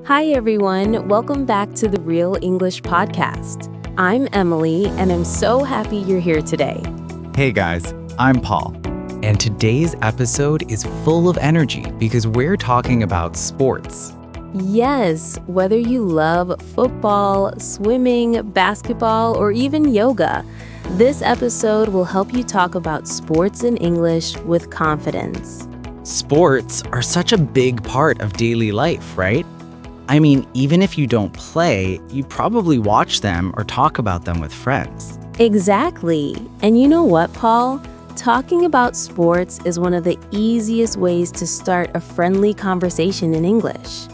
Hi, everyone. Welcome back to the Real English Podcast. I'm Emily, and I'm so happy you're here today. Hey guys, I'm Paul. And today's episode is full of energy because we're talking about sports. Yes, whether you love football, swimming, basketball, or even yoga, this episode will help you talk about sports in English with confidence. Sports are such a big part of daily life, right? I mean, even if you don't play, you probably watch them or talk about them with friends. Exactly. And you know what, Paul? Talking about sports is one of the easiest ways to start a friendly conversation in English.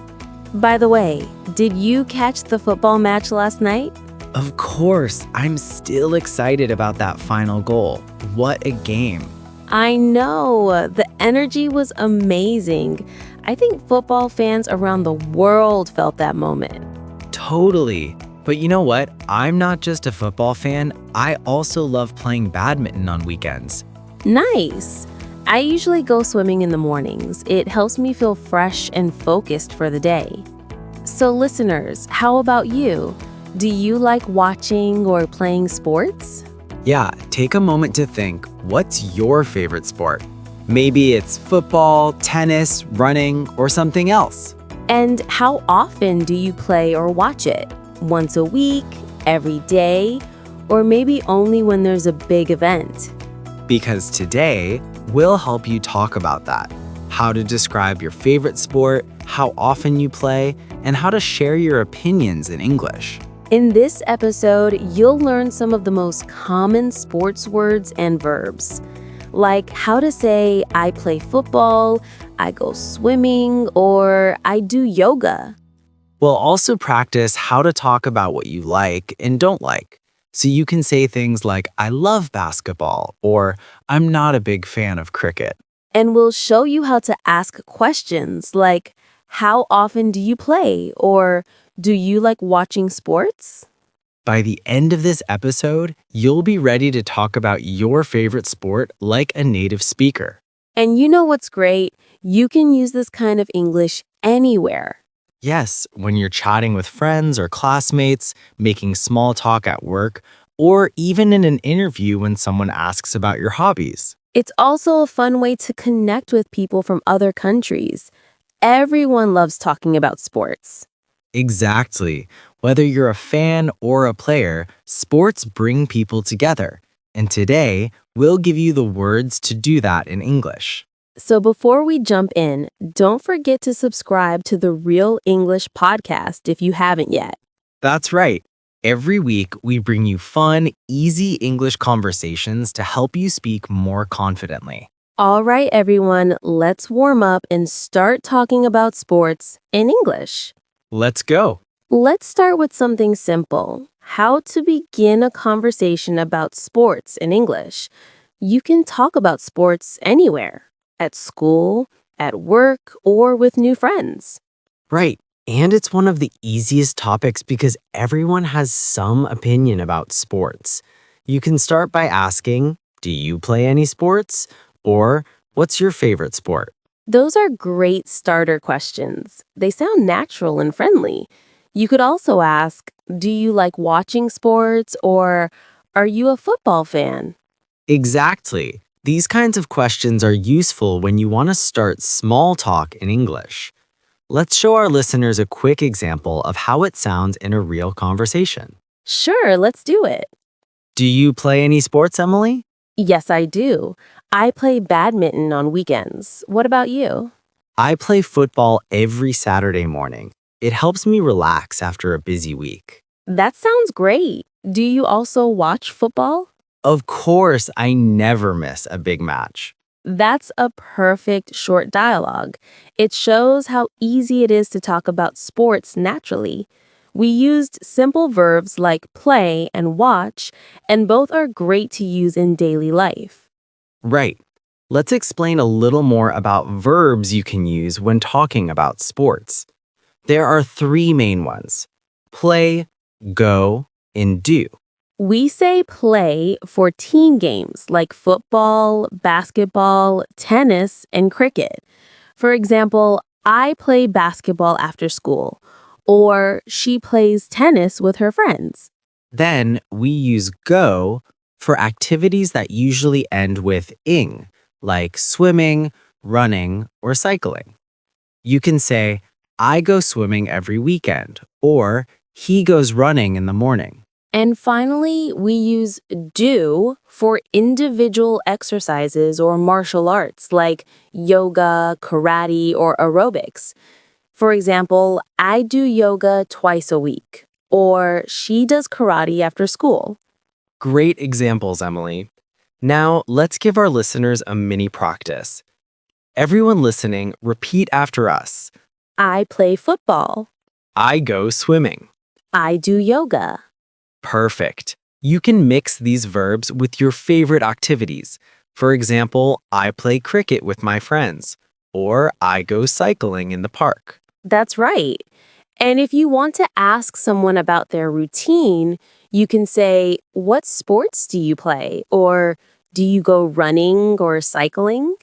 By the way, did you catch the football match last night? Of course, I'm still excited about that final goal. What a game. I know, the energy was amazing. I think football fans around the world felt that moment. Totally. But you know what? I'm not just a football fan. I also love playing badminton on weekends. Nice. I usually go swimming in the mornings. It helps me feel fresh and focused for the day. So listeners, how about you? Do you like watching or playing sports? Yeah, take a moment to think, what's your favorite sport? Maybe it's football, tennis, running, or something else. And how often do you play or watch it? Once a week, every day, or maybe only when there's a big event? Because today, we'll help you talk about that. How to describe your favorite sport, how often you play, and how to share your opinions in English. In this episode, you'll learn some of the most common sports words and verbs, like how to say, I play football, I go swimming, or I do yoga. We'll also practice how to talk about what you like and don't like. So you can say things like, I love basketball, or I'm not a big fan of cricket. And we'll show you how to ask questions like, how often do you play? Or do you like watching sports? By the end of this episode, you'll be ready to talk about your favorite sport like a native speaker. And you know what's great? You can use this kind of English anywhere. Yes, when you're chatting with friends or classmates, making small talk at work, or even in an interview when someone asks about your hobbies. It's also a fun way to connect with people from other countries. Everyone loves talking about sports. Exactly. Whether you're a fan or a player, sports bring people together. And today, we'll give you the words to do that in English. So before we jump in, don't forget to subscribe to the Real English Podcast if you haven't yet. That's right. Every week, we bring you fun, easy English conversations to help you speak more confidently. All right, everyone, let's warm up and start talking about sports in English. Let's go. Let's start with something simple. How to begin a conversation about sports in English. You can talk about sports anywhere, at school, at work, or with new friends. Right. And it's one of the easiest topics because everyone has some opinion about sports. You can start by asking, do you play any sports? Or what's your favorite sport? Those are great starter questions. They sound natural and friendly. You could also ask, do you like watching sports? Or are you a football fan? Exactly. These kinds of questions are useful when you want to start small talk in English. Let's show our listeners a quick example of how it sounds in a real conversation. Sure, let's do it. Do you play any sports, Emily? Yes, I do. I play badminton on weekends. What about you? I play football every Saturday morning. It helps me relax after a busy week. That sounds great. Do you also watch football? Of course, I never miss a big match. That's a perfect short dialogue. It shows how easy it is to talk about sports naturally. We used simple verbs like play and watch, and both are great to use in daily life. Right. Let's explain a little more about verbs you can use when talking about sports. There are three main ones: play, go, and do. We say play for team games like football, basketball, tennis, and cricket. For example, I play basketball after school. Or she plays tennis with her friends. Then we use go for activities that usually end with ing, like swimming, running, or cycling. You can say, I go swimming every weekend, or he goes running in the morning. And finally, we use do for individual exercises or martial arts like yoga, karate, or aerobics. For example, I do yoga twice a week, or she does karate after school. Great examples, Emily. Now, let's give our listeners a mini practice. Everyone listening, repeat after us. I play football. I go swimming. I do yoga. Perfect. You can mix these verbs with your favorite activities. For example, I play cricket with my friends, or I go cycling in the park. That's right. And if you want to ask someone about their routine, you can say, what sports do you play? Or do you go running or cycling?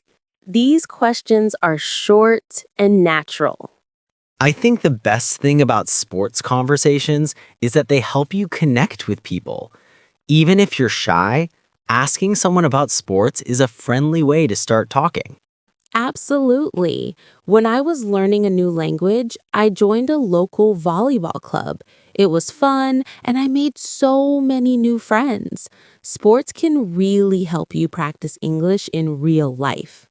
These questions are short and natural. I think the best thing about sports conversations is that they help you connect with people. Even if you're shy, asking someone about sports is a friendly way to start talking. Absolutely. When I was learning a new language, I joined a local volleyball club. It was fun, and I made so many new friends. Sports can really help you practice English in real life.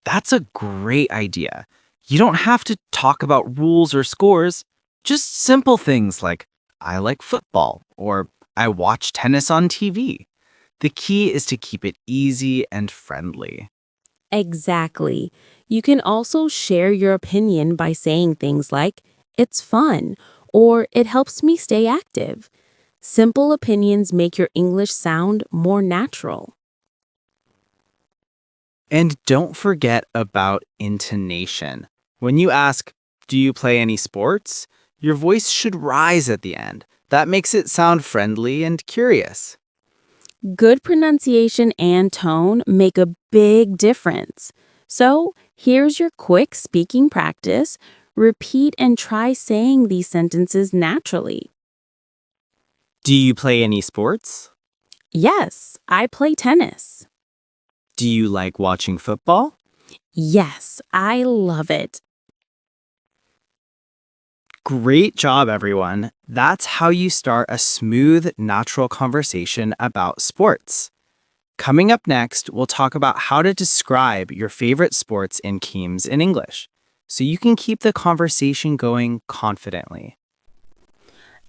That's a great idea. You don't have to talk about rules or scores, just simple things like, I like football, or I watch tennis on TV. The key is to keep it easy and friendly. Exactly. You can also share your opinion by saying things like, it's fun, or it helps me stay active. Simple opinions make your English sound more natural. And don't forget about intonation. When you ask, do you play any sports? Your voice should rise at the end. That makes it sound friendly and curious. Good pronunciation and tone make a big difference. So, here's your quick speaking practice. Repeat and try saying these sentences naturally. Do you play any sports? Yes, I play tennis. Do you like watching football? Yes, I love it. Great job, everyone. That's how you start a smooth, natural conversation about sports. Coming up next, we'll talk about how to describe your favorite sports in Keems in English, so you can keep the conversation going confidently.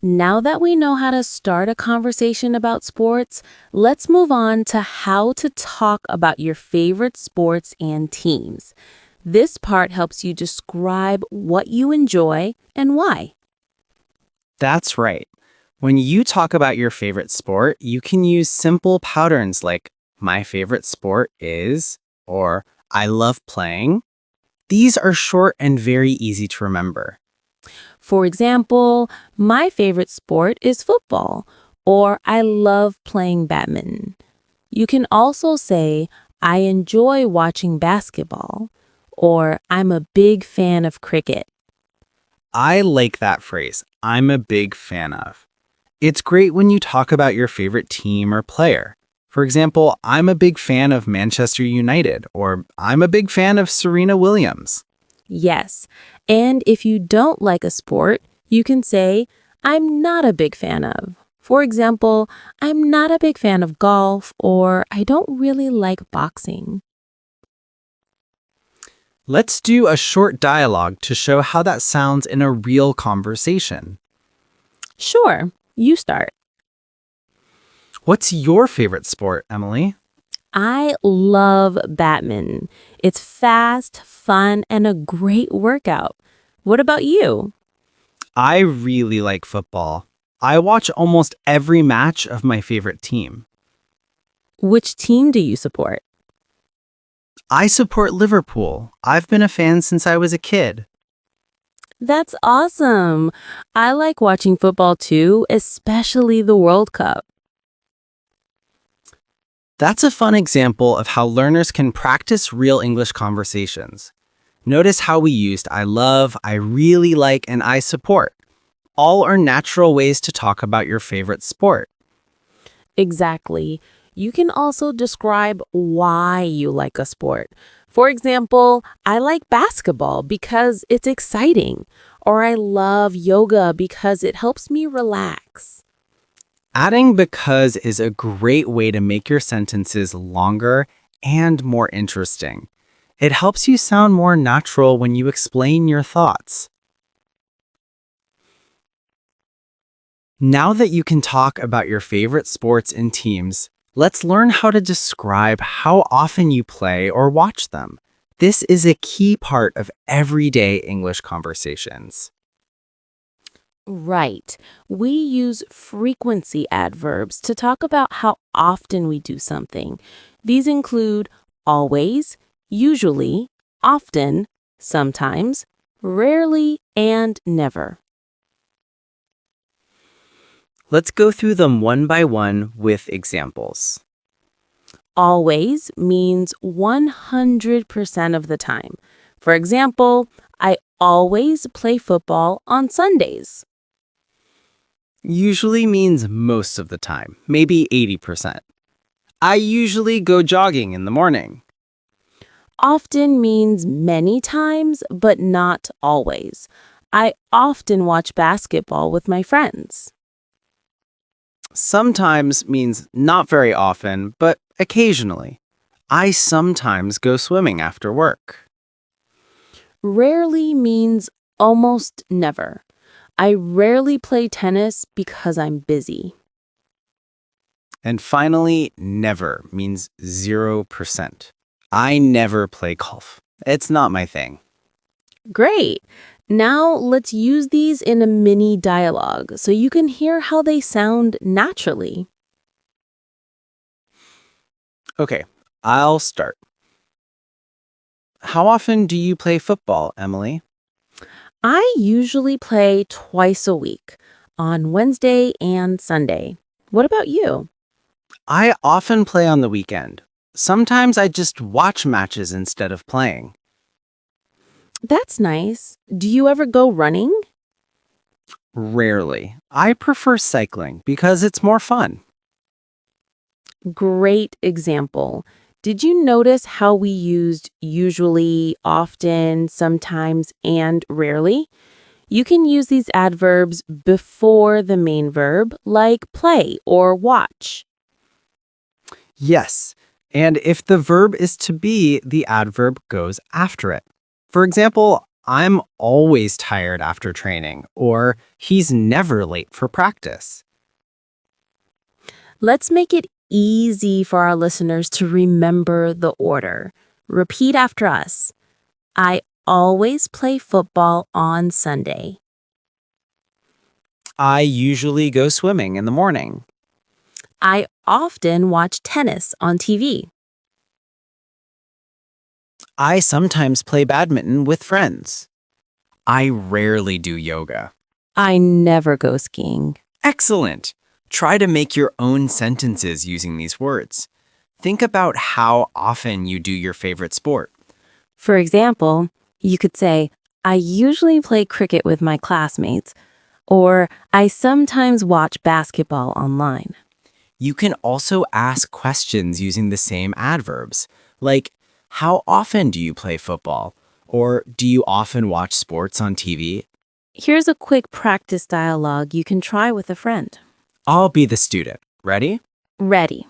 Now that we know how to start a conversation about sports, let's move on to how to talk about your favorite sports and teams. This part helps you describe what you enjoy and why. That's right. When you talk about your favorite sport, you can use simple patterns like, my favorite sport is, or I love playing. These are short and very easy to remember. For example, my favorite sport is football, or I love playing badminton. You can also say, I enjoy watching basketball, or I'm a big fan of cricket. I like that phrase, I'm a big fan of. It's great when you talk about your favorite team or player. For example, I'm a big fan of Manchester United, or I'm a big fan of Serena Williams. Yes, and if you don't like a sport, you can say, I'm not a big fan of. For example, I'm not a big fan of golf, or I don't really like boxing. Let's do a short dialogue to show how that sounds in a real conversation. Sure, you start. What's your favorite sport, Emily? I love badminton. It's fast, fun, and a great workout. What about you? I really like football. I watch almost every match of my favorite team. Which team do you support? I support Liverpool. I've been a fan since I was a kid. That's awesome. I like watching football too, especially the World Cup. That's a fun example of how learners can practice real English conversations. Notice how we used I love, I really like, and I support. All are natural ways to talk about your favorite sport. Exactly. You can also describe why you like a sport. For example, I like basketball because it's exciting, or I love yoga because it helps me relax. Adding because is a great way to make your sentences longer and more interesting. It helps you sound more natural when you explain your thoughts. Now that you can talk about your favorite sports and teams, let's learn how to describe how often you play or watch them. This is a key part of everyday English conversations. Right. We use frequency adverbs to talk about how often we do something. These include always, usually, often, sometimes, rarely, and never. Let's go through them one by one with examples. Always means 100% of the time. For example, I always play football on Sundays. Usually means most of the time, maybe 80%. I usually go jogging in the morning. Often means many times, but not always. I often watch basketball with my friends. Sometimes means not very often, but occasionally. I sometimes go swimming after work. Rarely means almost never. I rarely play tennis because I'm busy. And finally, never means 0%. I never play golf. It's not my thing. Great! Now let's use these in a mini dialogue so you can hear how they sound naturally. Okay, I'll start. How often do you play football, Emily? I usually play twice a week, on Wednesday and Sunday. What about you? I often play on the weekend. Sometimes I just watch matches instead of playing. That's nice. Do you ever go running? Rarely. I prefer cycling because it's more fun. Great example. Did you notice how we used usually, often, sometimes, and rarely? You can use these adverbs before the main verb, like play or watch. Yes, and if the verb is to be, the adverb goes after it. For example, I'm always tired after training, or he's never late for practice. Let's make it easy for our listeners to remember the order. Repeat after us. I always play football on Sunday. I usually go swimming in the morning. I often watch tennis on TV. I sometimes play badminton with friends. I rarely do yoga. I never go skiing. Excellent! Try to make your own sentences using these words. Think about how often you do your favorite sport. For example, you could say, I usually play cricket with my classmates, or I sometimes watch basketball online. You can also ask questions using the same adverbs, like, how often do you play football? Or do you often watch sports on TV? Here's a quick practice dialogue you can try with a friend. I'll be the student. Ready? Ready.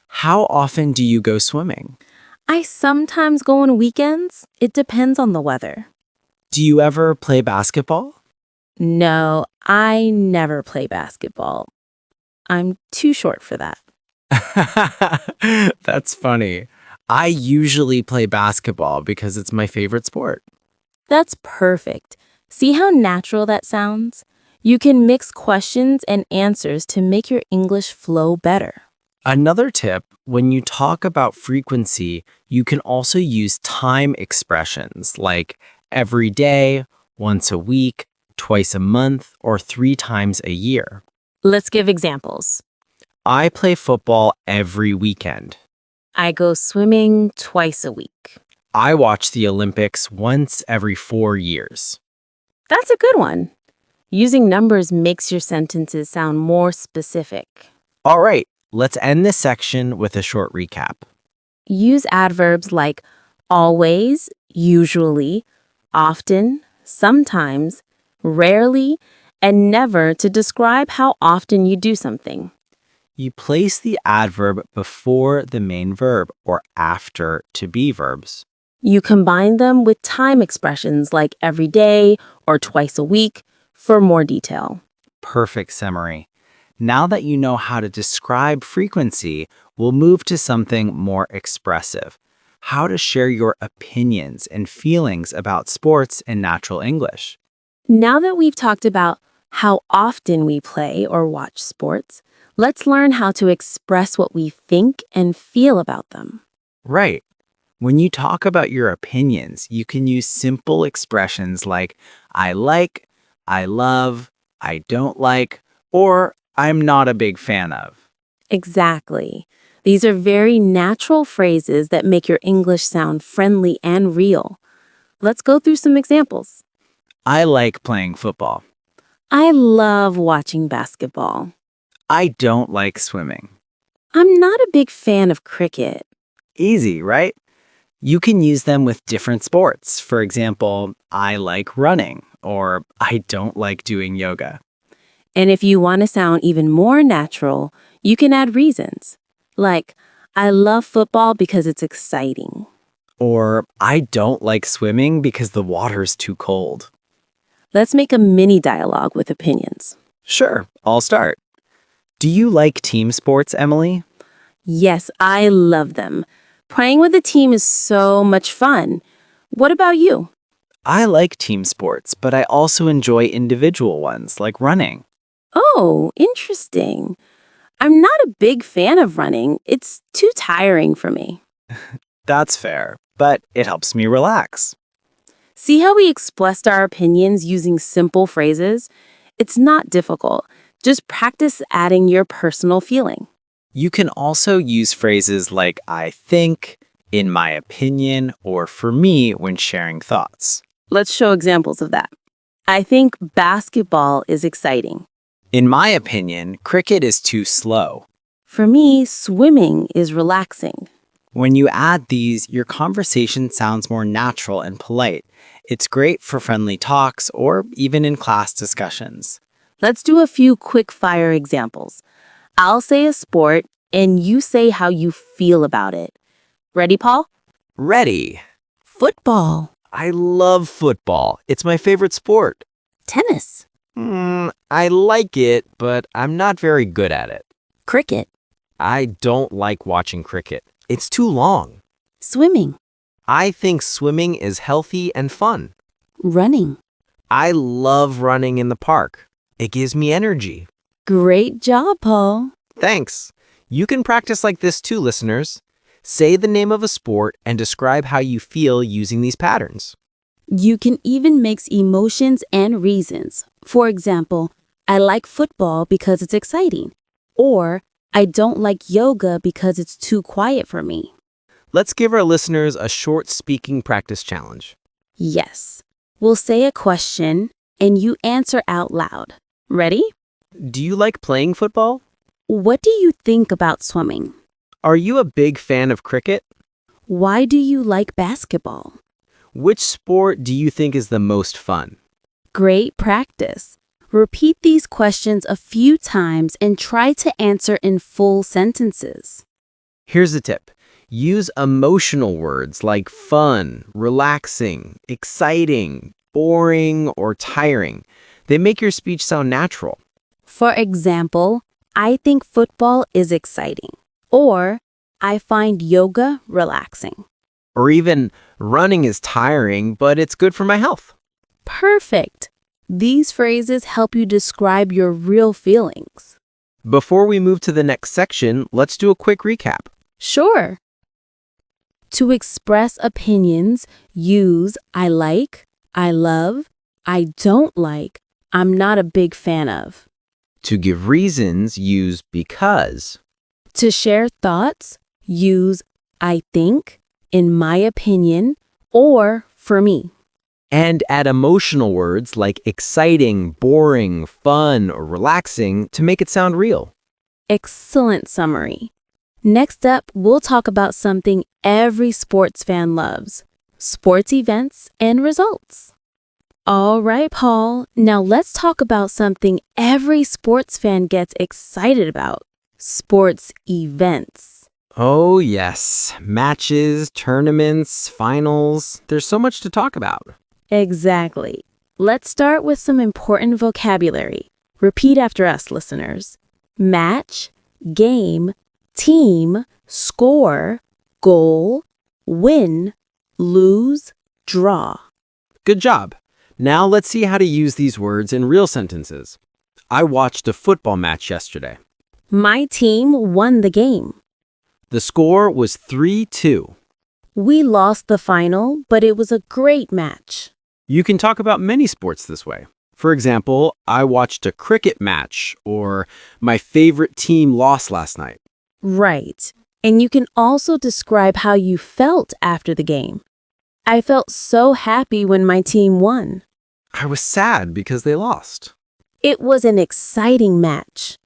How often do you go swimming? I sometimes go on weekends. It depends on the weather. Do you ever play basketball? No, I never play basketball. I'm too short for that. That's funny. I usually play basketball because it's my favorite sport. That's perfect. See how natural that sounds? You can mix questions and answers to make your English flow better. Another tip, when you talk about frequency, you can also use time expressions like every day, once a week, twice a month, or 3 times a year. Let's give examples. I play football every weekend. I go swimming twice a week. I watch the Olympics once every 4 years. That's a good one. Using numbers makes your sentences sound more specific. All right, let's end this section with a short recap. Use adverbs like always, usually, often, sometimes, rarely, and never to describe how often you do something. You place the adverb before the main verb or after to be verbs. You combine them with time expressions like every day or twice a week for more detail. Perfect summary. Now that you know how to describe frequency, we'll move to something more expressive. How to share your opinions and feelings about sports in natural English. Now that we've talked about how often we play or watch sports, let's learn how to express what we think and feel about them. Right. When you talk about your opinions, you can use simple expressions like I like, I love, I don't like, or I'm not a big fan of. Exactly. These are very natural phrases that make your English sound friendly and real. Let's go through some examples. I like playing football. I love watching basketball. I don't like swimming. I'm not a big fan of cricket. Easy, right? You can use them with different sports. For example, I like running, or I don't like doing yoga. And if you want to sound even more natural, you can add reasons. Like, I love football because it's exciting. Or I don't like swimming because the water's too cold. Let's make a mini dialogue with opinions. Sure, I'll start. Do you like team sports, Emily? Yes, I love them. Playing with a team is so much fun. What about you? I like team sports, but I also enjoy individual ones like running. Oh, interesting. I'm not a big fan of running. It's too tiring for me. That's fair, but it helps me relax. See how we expressed our opinions using simple phrases? It's not difficult. Just practice adding your personal feeling. You can also use phrases like I think, in my opinion, or for me when sharing thoughts. Let's show examples of that. I think basketball is exciting. In my opinion, cricket is too slow. For me, swimming is relaxing. When you add these, your conversation sounds more natural and polite. It's great for friendly talks or even in class discussions. Let's do a few quick-fire examples. I'll say a sport, and you say how you feel about it. Ready, Paul? Ready. Football. I love football. It's my favorite sport. Tennis. I like it, but I'm not very good at it. Cricket. I don't like watching cricket. It's too long. Swimming. I think swimming is healthy and fun. Running. I love running in the park. It gives me energy. Great job, Paul. Thanks. You can practice like this too, listeners. Say the name of a sport and describe how you feel using these patterns. You can even mix emotions and reasons. For example, I like football because it's exciting. Or, I don't like yoga because it's too quiet for me. Let's give our listeners a short speaking practice challenge. Yes. We'll say a question, and you answer out loud. Ready? Do you like playing football? What do you think about swimming? Are you a big fan of cricket? Why do you like basketball? Which sport do you think is the most fun? Great practice. Repeat these questions a few times and try to answer in full sentences. Here's a tip. Use emotional words like fun, relaxing, exciting, boring, or tiring. They make your speech sound natural. For example, I think football is exciting. Or, I find yoga relaxing. Or even, running is tiring, but it's good for my health. Perfect. These phrases help you describe your real feelings. Before we move to the next section, let's do a quick recap. Sure. To express opinions, use I like, I love, I don't like, I'm not a big fan of. To give reasons, use because. To share thoughts, use I think, in my opinion, or for me. And add emotional words like exciting, boring, fun, or relaxing to make it sound real. Excellent summary. Next up, we'll talk about something every sports fan loves: sports events and results. All right, Paul, now let's talk about something every sports fan gets excited about: sports events. Oh, yes. Matches, tournaments, finals. There's so much to talk about. Exactly. Let's start with some important vocabulary. Repeat after us, listeners: match, game, team, score, goal, win, lose, draw. Good job. Now let's see how to use these words in real sentences. I watched a football match yesterday. My team won the game. The score was 3-2. We lost the final, but it was a great match. You can talk about many sports this way. For example, I watched a cricket match, or my favorite team lost last night. Right. And you can also describe how you felt after the game. I felt so happy when my team won. I was sad because they lost. It was an exciting match.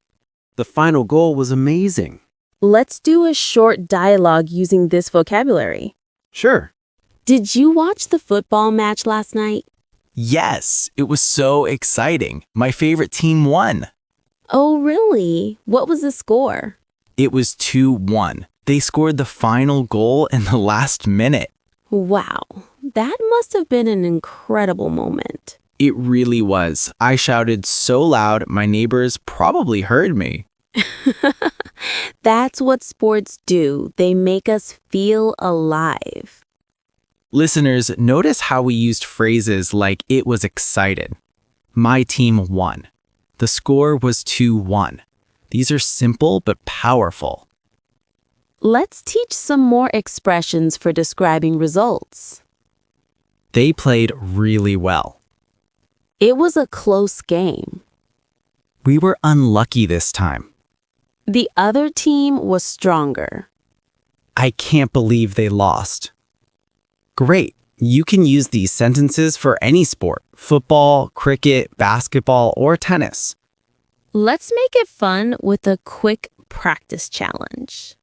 The final goal was amazing. Let's do a short dialogue using this vocabulary. Sure. Did you watch the football match last night? Yes, it was so exciting. My favorite team won. Oh, really? What was the score? It was 2-1. They scored the final goal in the last minute. Wow, that must have been an incredible moment. It really was. I shouted so loud, my neighbors probably heard me. That's what sports do. They make us feel alive. Listeners, notice how we used phrases like it was excited. My team won. The score was 2-1. These are simple but powerful. Let's teach some more expressions for describing results. They played really well. It was a close game. We were unlucky this time. The other team was stronger. I can't believe they lost. Great. You can use these sentences for any sport: football, cricket, basketball, or tennis. Let's make it fun with a quick practice challenge.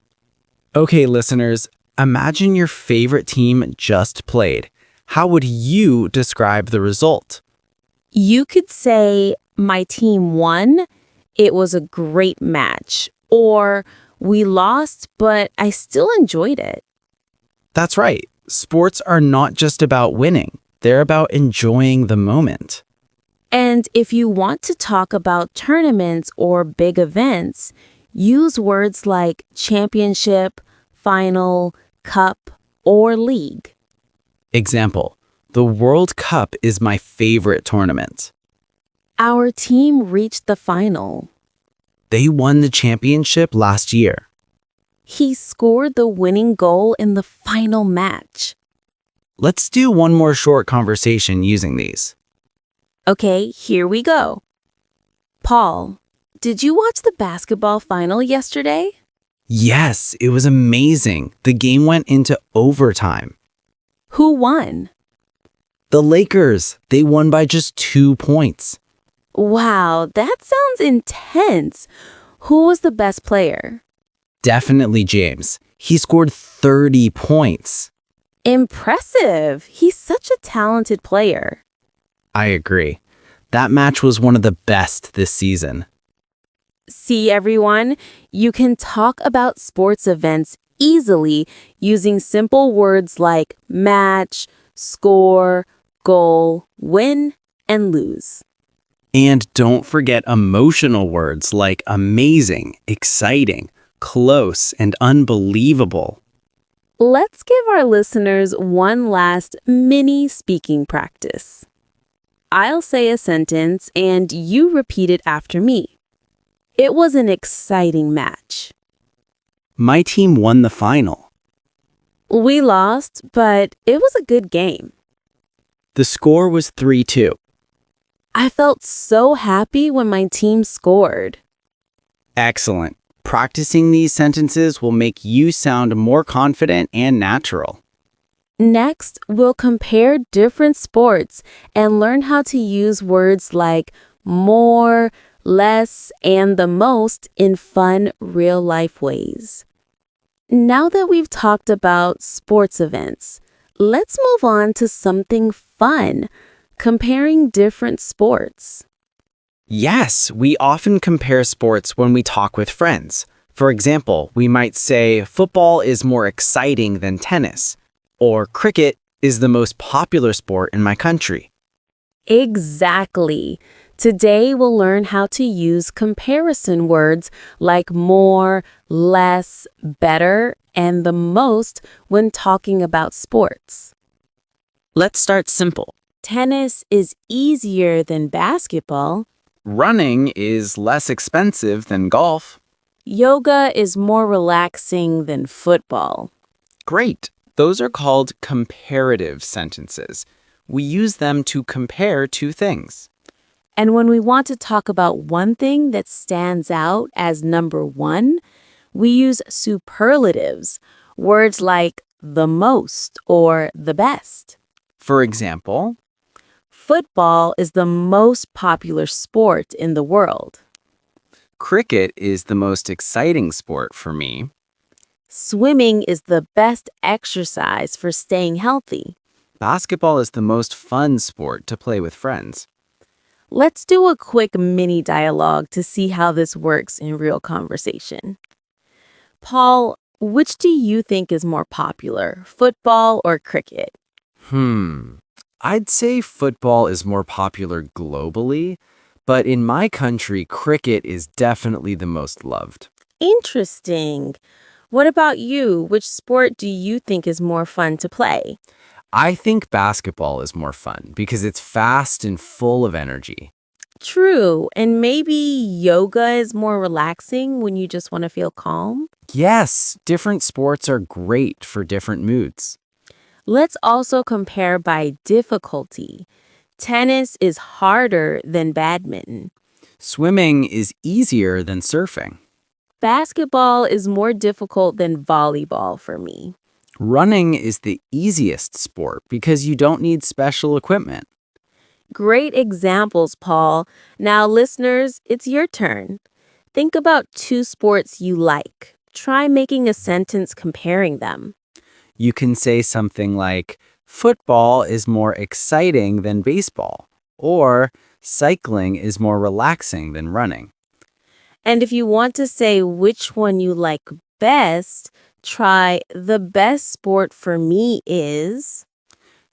Okay, listeners, imagine your favorite team just played. How would you describe the result? You could say, my team won. It was a great match. Or, we lost, but I still enjoyed it. That's right. Sports are not just about winning. They're about enjoying the moment. And if you want to talk about tournaments or big events, use words like championship, final, cup, or league. Example: the World Cup is my favorite tournament. Our team reached the final. They won the championship last year. He scored the winning goal in the final match. Let's do one more short conversation using these. Okay, here we go. Paul, did you watch the basketball final yesterday? Yes, it was amazing. The game went into overtime. Who won? The Lakers, they won by just 2 points. Wow, that sounds intense. Who was the best player? Definitely James. He scored 30 points. Impressive. He's such a talented player. I agree. That match was one of the best this season. See, everyone, you can talk about sports events easily using simple words like match, score, goal, win, and lose. And don't forget emotional words like amazing, exciting, close, and unbelievable. Let's give our listeners one last mini speaking practice. I'll say a sentence and you repeat it after me. It was an exciting match. My team won the final. We lost, but it was a good game. The score was 3-2. I felt so happy when my team scored. Excellent. Practicing these sentences will make you sound more confident and natural. Next, we'll compare different sports and learn how to use words like more, less, and the most in fun, real-life ways. Now that we've talked about sports events, let's move on to something fun, comparing different sports. Yes, we often compare sports when we talk with friends. For example, we might say football is more exciting than tennis, or cricket is the most popular sport in my country. Exactly. Today we'll learn how to use comparison words like more, less, better, and the most when talking about sports. Let's start simple. Tennis is easier than basketball. Running is less expensive than golf. Yoga is more relaxing than football. Great. Those are called comparative sentences. We use them to compare two things. And when we want to talk about one thing that stands out as number one, we use superlatives, words like the most or the best. For example, Football is the most popular sport in the world. cricket is the most exciting sport for me. Swimming is the best exercise for staying healthy. Basketball is the most fun sport to play with friends. Let's do a quick mini dialogue to see how this works in real conversation. Paul, which do you think is more popular, football or cricket? I'd say football is more popular globally, but in my country, cricket is definitely the most loved. Interesting. What about you? Which sport do you think is more fun to play? I think basketball is more fun because it's fast and full of energy. True. And maybe yoga is more relaxing when you just want to feel calm? Yes, different sports are great for different moods. Let's also compare by difficulty. Tennis is harder than badminton. Swimming is easier than surfing. Basketball is more difficult than volleyball for me. Running is the easiest sport because you don't need special equipment. Great examples, Paul. Now, listeners, it's your turn. Think about two sports you like. Try making a sentence comparing them. You can say something like, football is more exciting than baseball, or cycling is more relaxing than running. And if you want to say which one you like best, try the best sport for me is.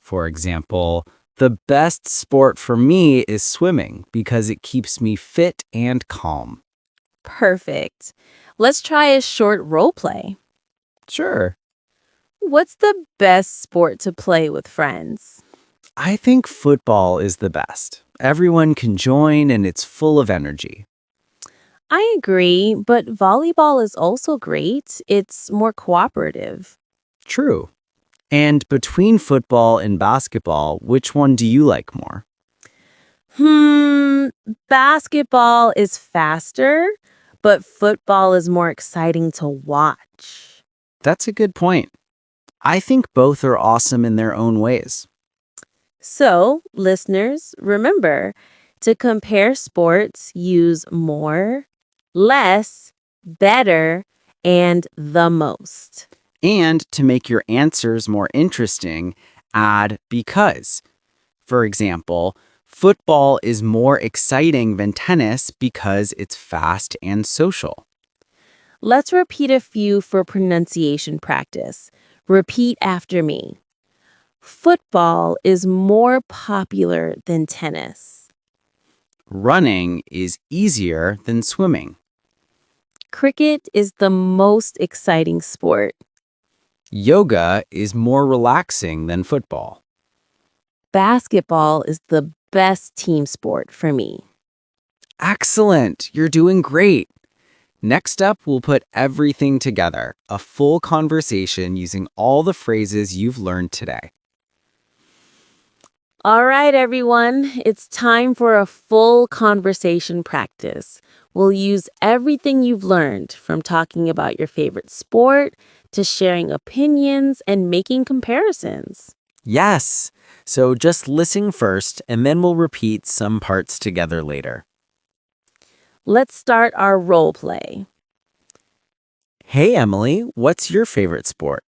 For example, the best sport for me is swimming because it keeps me fit and calm. Perfect. Let's try a short role play. Sure. What's the best sport to play with friends? I think football is the best. Everyone can join and it's full of energy. I agree, but volleyball is also great. It's more cooperative. True. And between football and basketball, which one do you like more? Basketball is faster, but football is more exciting to watch. That's a good point. I think both are awesome in their own ways. So, listeners, remember to compare sports, use more, less, better, and the most. And to make your answers more interesting, add because. For example, football is more exciting than tennis because it's fast and social. Let's repeat a few for pronunciation practice. Repeat after me. Football is more popular than tennis. Running is easier than swimming. Cricket is the most exciting sport. Yoga is more relaxing than football. Basketball is the best team sport for me. Excellent! You're doing great! Next up, we'll put everything together, a full conversation using all the phrases you've learned today. All right, everyone, it's time for a full conversation practice. We'll use everything you've learned, from talking about your favorite sport to sharing opinions and making comparisons. Yes. So just listen first, and then we'll repeat some parts together later. Let's start our role play. Hey, Emily, what's your favorite sport?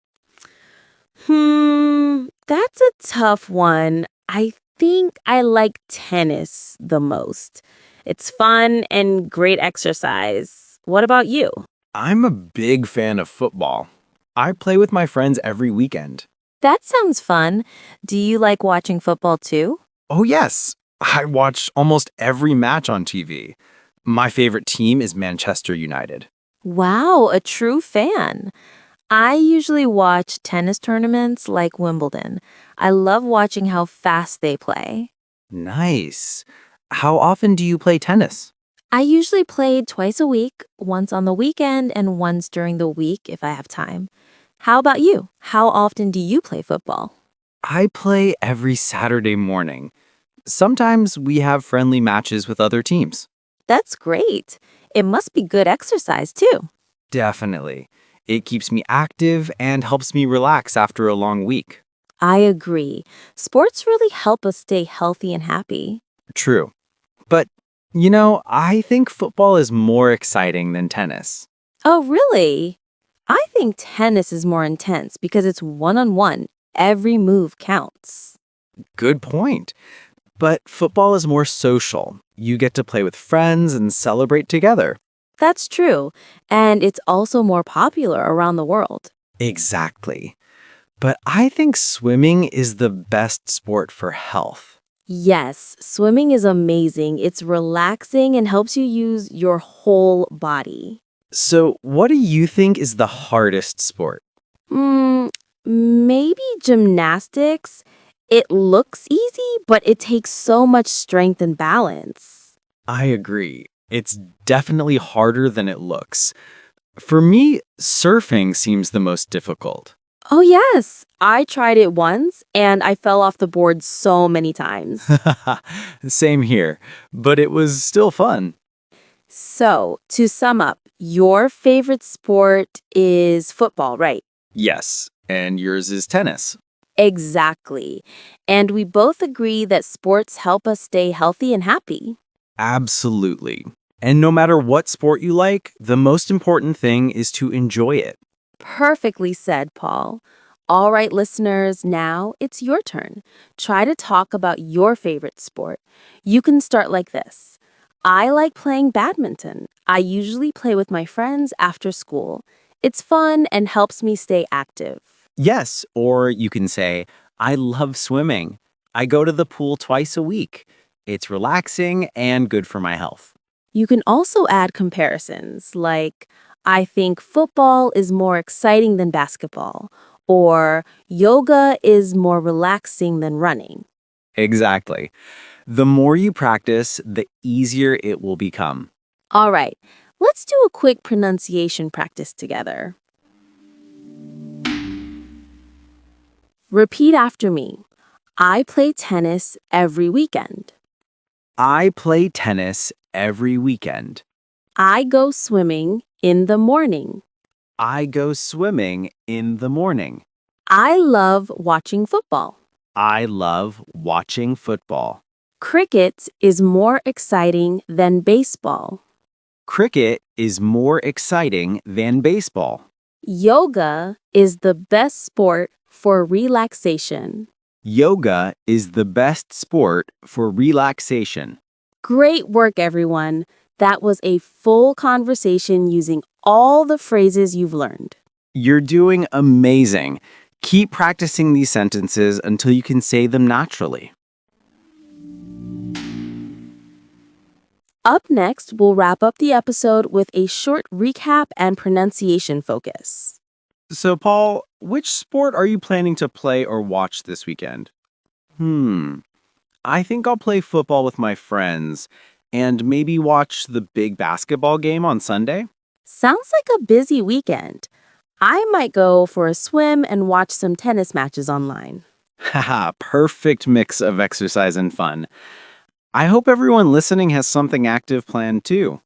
That's a tough one. I think I like tennis the most. It's fun and great exercise. What about you? I'm a big fan of football. I play with my friends every weekend. That sounds fun. Do you like watching football too? Oh, yes. I watch almost every match on TV. My favorite team is Manchester United. Wow, a true fan. I usually watch tennis tournaments like Wimbledon. I love watching how fast they play. Nice. How often do you play tennis? I usually play twice a week, once on the weekend and once during the week if I have time. How about you? How often do you play football? I play every Saturday morning. Sometimes we have friendly matches with other teams. That's great. It must be good exercise too. Definitely. It keeps me active and helps me relax after a long week. I agree. Sports really help us stay healthy and happy. True. But, I think football is more exciting than tennis. Oh, really? I think tennis is more intense because it's one-on-one. Every move counts. Good point. But football is more social. You get to play with friends and celebrate together. That's true. And it's also more popular around the world. Exactly. But I think swimming is the best sport for health. Yes, swimming is amazing. It's relaxing and helps you use your whole body. So, what do you think is the hardest sport? Maybe gymnastics. It looks easy, but it takes so much strength and balance. I agree. It's definitely harder than it looks. For me, surfing seems the most difficult. Oh, yes. I tried it once and I fell off the board so many times. Same here, but it was still fun. So, to sum up, your favorite sport is football, right? Yes, and yours is tennis. Exactly. And we both agree that sports help us stay healthy and happy. Absolutely. And no matter what sport you like, the most important thing is to enjoy it. Perfectly said, Paul. All right, listeners, now it's your turn. Try to talk about your favorite sport. You can start like this. I like playing badminton. I usually play with my friends after school. It's fun and helps me stay active. Yes, or you can say, I love swimming. I go to the pool twice a week. It's relaxing and good for my health. You can also add comparisons like, I think football is more exciting than basketball, or yoga is more relaxing than running. Exactly. The more you practice, the easier it will become. All right, let's do a quick pronunciation practice together. Repeat after me. I play tennis every weekend. I play tennis every weekend. I go swimming in the morning. I go swimming in the morning. I love watching football. I love watching football. Cricket is more exciting than baseball. Cricket is more exciting than baseball. Yoga is the best sport for relaxation. Yoga is the best sport for relaxation. Great work, everyone. That was a full conversation using all the phrases you've learned. You're doing amazing. Keep practicing these sentences until you can say them naturally. Up next, we'll wrap up the episode with a short recap and pronunciation focus. So, Paul, which sport are you planning to play or watch this weekend? I think I'll play football with my friends and maybe watch the big basketball game on Sunday. Sounds like a busy weekend. I might go for a swim and watch some tennis matches online. Haha, perfect mix of exercise and fun. I hope everyone listening has something active planned too.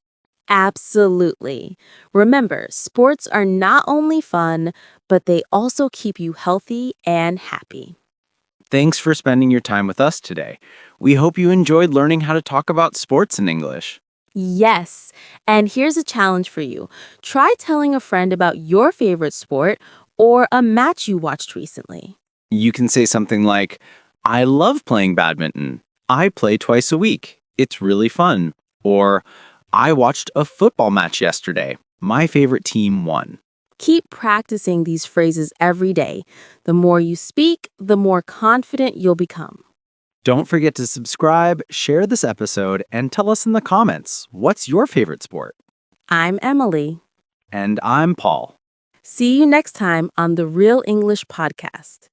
Absolutely. Remember, sports are not only fun, but they also keep you healthy and happy. Thanks for spending your time with us today. We hope you enjoyed learning how to talk about sports in English. Yes. And here's a challenge for you. Try telling a friend about your favorite sport or a match you watched recently. You can say something like, I love playing badminton. I play twice a week. It's really fun. Or, I watched a football match yesterday. My favorite team won. Keep practicing these phrases every day. The more you speak, the more confident you'll become. Don't forget to subscribe, share this episode, and tell us in the comments, what's your favorite sport? I'm Emily. And I'm Paul. See you next time on the Real English Podcast.